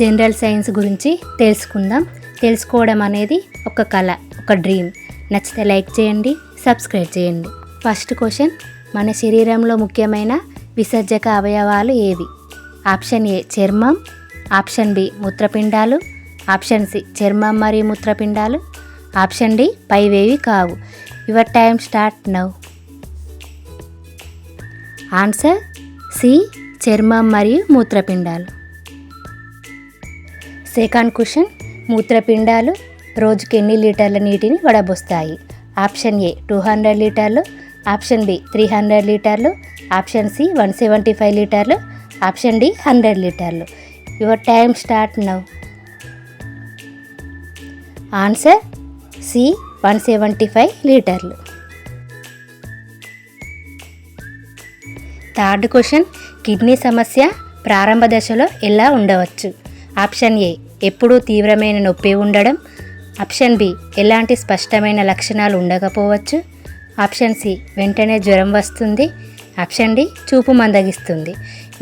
General science గురించి తెలుసుకుందాం. తెలుసుకోవడం అనేది ఒక కళ, ఒక డ్రీమ్. నచ్చితే లైక్ చేయండి, సబ్స్క్రైబ్ చేయండి. ఫస్ట్ క్వశ్చన్, మన శరీరంలో ముఖ్యమైన విసర్జక అవయవాలు ఏవి? ఆప్షన్ ఏ చర్మం, ఆప్షన్ బి మూత్రపిండాలు, ఆప్షన్ సి చర్మం మరియు మూత్రపిండాలు, ఆప్షన్ డి పైవేవి కావు. Your time start now. Answer C చర్మం మరియు మూత్రపిండాలు. సెకండ్ క్వశ్చన్, మూత్రపిండాలు రోజుకి ఎన్ని లీటర్ల నీటిని వడబోస్తాయి? ఆప్షన్ ఏ 200 లీటర్లు, ఆప్షన్ బి 300 లీటర్లు, ఆప్షన్ సి 175 లీటర్లు, ఆప్షన్ డి 100 లీటర్లు. Your time start now. Answer C 175 లీటర్లు. థర్డ్ క్వశ్చన్, కిడ్నీ సమస్య ప్రారంభ దశలో ఎలా ఉండవచ్చు? ఆప్షన్ ఏ ఎప్పుడూ తీవ్రమైన నొప్పి ఉండడం, ఆప్షన్ బి ఎలాంటి స్పష్టమైన లక్షణాలు ఉండకపోవచ్చు, ఆప్షన్ సి వెంటనే జ్వరం వస్తుంది, ఆప్షన్ డి చూపు మందగిస్తుంది.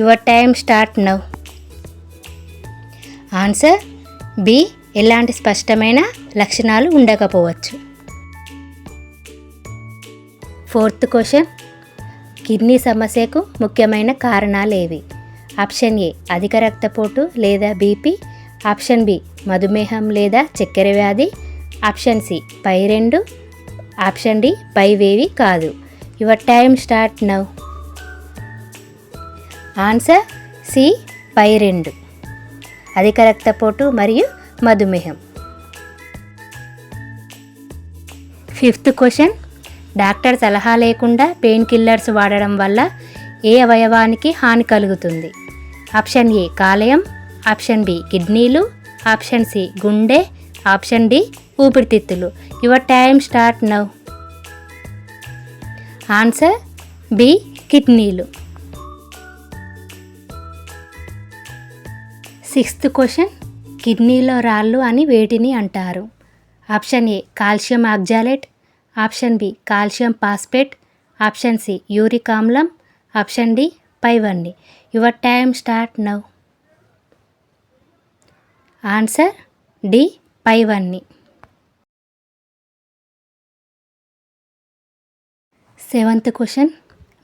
Your time start now. Answer B ఎలాంటి స్పష్టమైన లక్షణాలు ఉండకపోవచ్చు. ఫోర్త్ క్వశ్చన్, కిడ్నీ సమస్యకు ముఖ్యమైన కారణాలు ఏవి? ఆప్షన్ ఏ అధిక రక్తపోటు లేదా బీపీ, ఆప్షన్ బి మధుమేహం లేదా చక్కెర వ్యాధి, ఆప్షన్ సి పై రెండు, ఆప్షన్ డి పైవేవి కాదు. Your time start now. Answer C పై రెండు, అధిక రక్తపోటు మరియు మధుమేహం. ఫిఫ్త్ క్వశ్చన్, డాక్టర్ సలహా లేకుండా పెయిన్ కిల్లర్స్ వాడడం వల్ల ఏ అవయవానికి హాని కలుగుతుంది? ఆప్షన్ ఏ కాలేయం, ఆప్షన్ బి కిడ్నీలు, ఆప్షన్ సి గుండె, ఆప్షన్ డి ఊపిరితిత్తులు. Your time start now. Answer B కిడ్నీలు. సిక్స్త్ క్వశ్చన్, కిడ్నీలో రాళ్ళు అని వేటిని అంటారు? Option A calcium oxalate, option B calcium phosphate, option C uric ఆమ్లం, ఆప్షన్ డి పైవన్నీ. Your time start now. Answer D పైవన్నీ. సెవెంత్ క్వశ్చన్,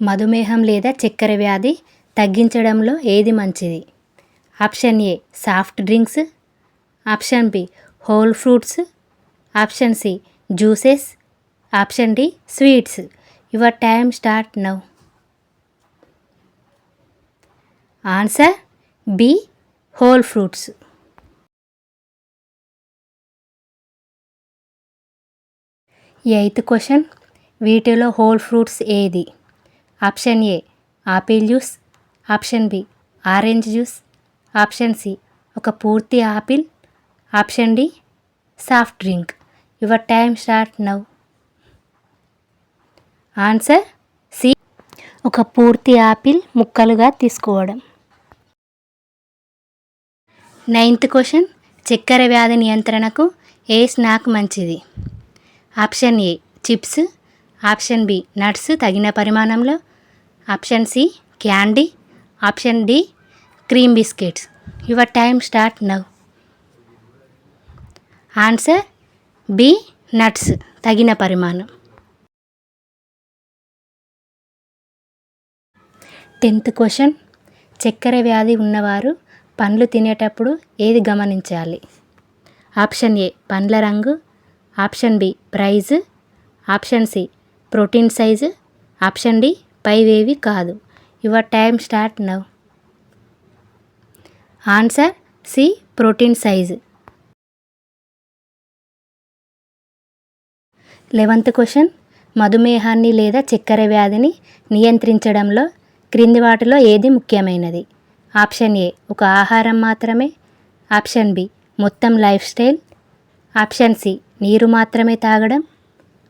మధుమేహం లేదా చక్కెర వ్యాధి తగ్గించడంలో ఏది మంచిది? Option A soft drinks, option B whole fruits, option C juices, option D sweets. Your time start now. Answer B whole fruits. Eighth question, వీటిలో whole fruits ఏది? Option A apple juice, option B orange juice, option C ఒక పూర్తి apple, option D soft drink. Your time start now. Answer C ఒక పూర్తి apple ముక్కలుగా తీసుకోవడం. Ninth question, చక్కెర వ్యాధి నియంత్రణకు ఏ స్నాక్ మంచిది? Option A chips, option B nuts తగిన పరిమాణంలో, option C candy, option D cream biscuits. Your time start now. Answer B nuts తగిన పరిమాణం. 10th క్వశ్చన్, చక్కెర వ్యాధి ఉన్నవారు పండ్లు తినేటప్పుడు ఏది గమనించాలి? ఆప్షన్ ఏ పండ్ల రంగు, option B price, option C protein size, option D పైవేవి కాదు. Your time start now. Answer C protein size. 11th question, మధుమేహాన్ని లేదా చక్కెర వ్యాధిని నియంత్రించడంలో క్రింది వాటిలో ఏది ముఖ్యమైనది? ఆప్షన్ ఏ ఒక ఆహారం మాత్రమే, ఆప్షన్ బి మొత్తం లైఫ్ స్టైల్, ఆప్షన్ సి నీరు మాత్రమే తాగడం,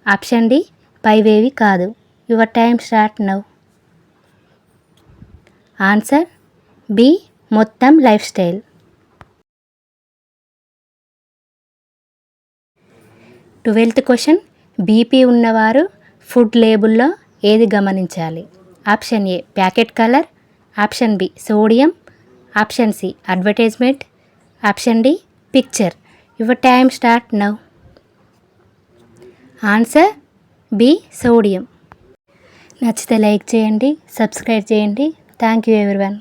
ఆప్షన్ డి పైవేవి కాదు. Your time start now. Answer B మొత్తం life style. 12th question, BP ఉన్నవారు ఫుడ్ లేబుల్లో ఏది గమనించాలి? Option A packet colour, option B sodium, option C advertisement, option D picture. Your time start now. Answer B sodium. నచ్చితే like చేయండి, subscribe చేయండి. Thank you everyone.